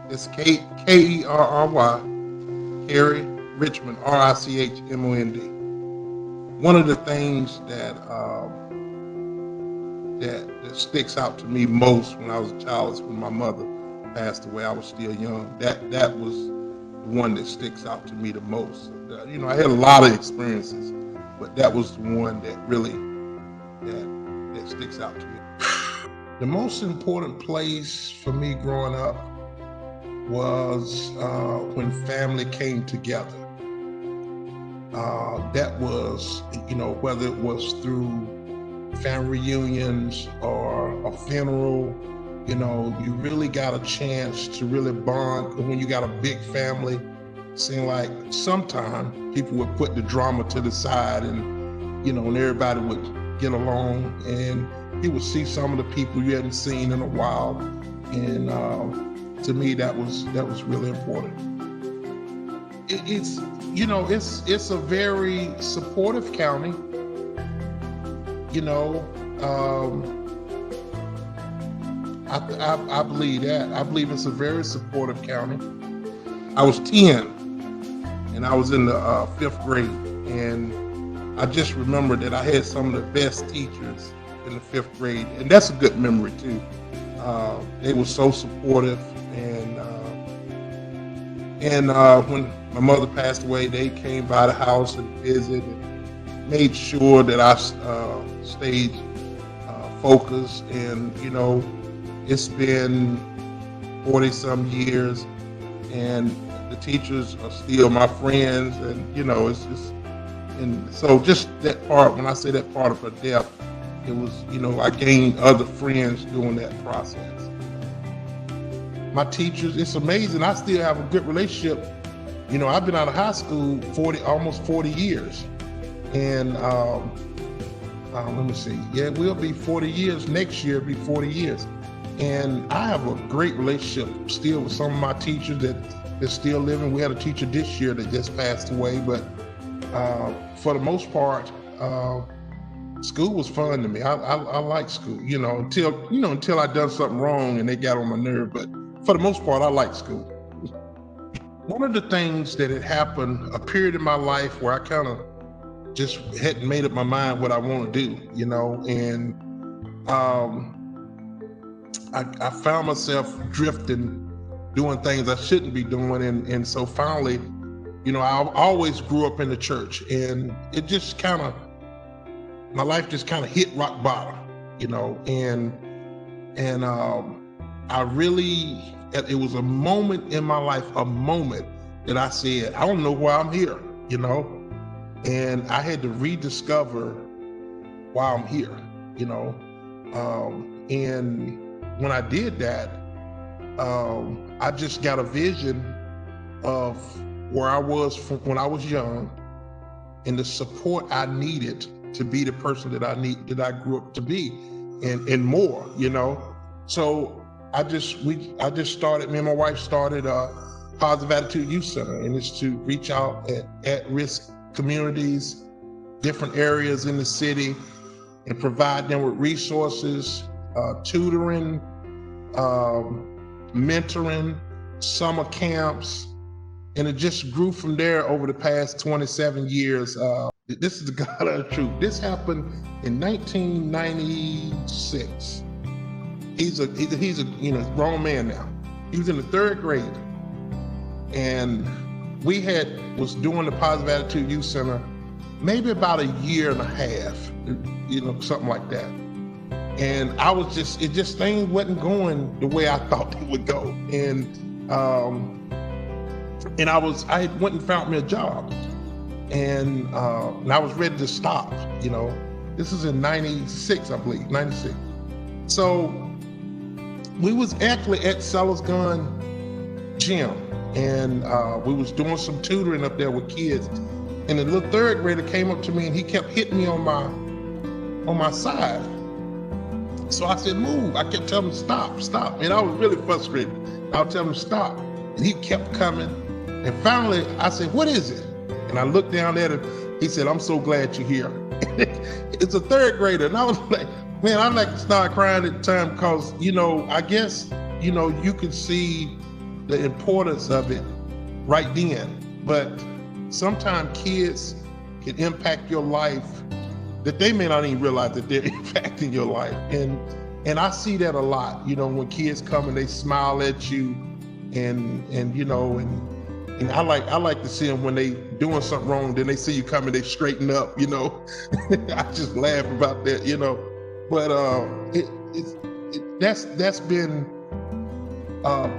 It's Kerry, Kerry, Richmond, Richmond. One of the things that sticks out to me most when I was a child is when my mother passed away. I was still young. That was the one that sticks out to me the most. I had a lot of experiences, but that was the one that really that sticks out to me. The most important place for me growing up was when family came together. That was, whether it was through family reunions or a funeral, you really got a chance to really bond. When you got a big family, it seemed like sometimes people would put the drama to the side and everybody would get along and you would see some of the people you hadn't seen in a while. And to me, that was really important. It's a very supportive county. I believe that. I believe it's a very supportive county. I was 10 and I was in the 5th grade, and I just remember that I had some of the best teachers in the 5th grade, and that's a good memory too. They were so supportive, and when my mother passed away, they came by the house and visited and made sure that I stayed focused. And it's been 40 some years, and the teachers are still my friends, and it's just, and so just that part. When I say that part of her death, it was, I gained other friends during that process. My teachers, it's amazing. I still have a good relationship. I've been out of high school almost 40 years. And let me see. Yeah, it will be 40 years. Next year, it'll be 40 years. And I have a great relationship still with some of my teachers that's still living. We had a teacher this year that just passed away, but for the most part, school was fun to me. I like school, until I done something wrong and they got on my nerve. But for the most part, I like school. One of the things that had happened, a period in my life where I kind of just hadn't made up my mind what I want to do, and I found myself drifting, doing things I shouldn't be doing. And so finally, I always grew up in the church, and it just my life just kind of hit rock bottom, and I really, it was a moment in my life, that I said, I don't know why I'm here, and I had to rediscover why I'm here, and when I did that, I just got a vision of where I was from when I was young and the support I needed to be the person that I grew up to be, and more, So I just started, me and my wife started a Positive Attitude Youth Center, and it's to reach out at-risk communities, different areas in the city, and provide them with resources, tutoring, mentoring, summer camps, and it just grew from there over the past 27 years. This is the God of the truth. This happened in 1996. He's a grown man now. He was in the 3rd grade, and we was doing the Positive Attitude Youth Center maybe about a year and a half, something like that. And I was things wasn't going the way I thought it would go. And I went and found me a job, and I was ready to stop. This is in 96, I believe, 96. So we was actually at Sellers Gun Gym, and we was doing some tutoring up there with kids. And the little 3rd grader came up to me, and he kept hitting me on my side. So I said, move. I kept telling him, stop. And I was really frustrated. I was telling him, stop. And he kept coming. And finally, I said, what is it? And I looked down at him. He said, I'm so glad you're here. It's a 3rd grader. And I was like, man, I like to start crying at the time because, I guess, you could see the importance of it right then. But sometimes kids can impact your life that they may not even realize that they're impacting your life. And I see that a lot, when kids come and they smile at you and I like to see them when they doing something wrong, then they see you coming, they straighten up, I just laugh about that, But that's been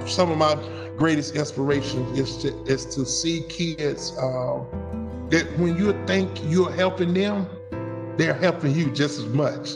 some of my greatest inspirations is to see kids that when you think you're helping them, they're helping you just as much,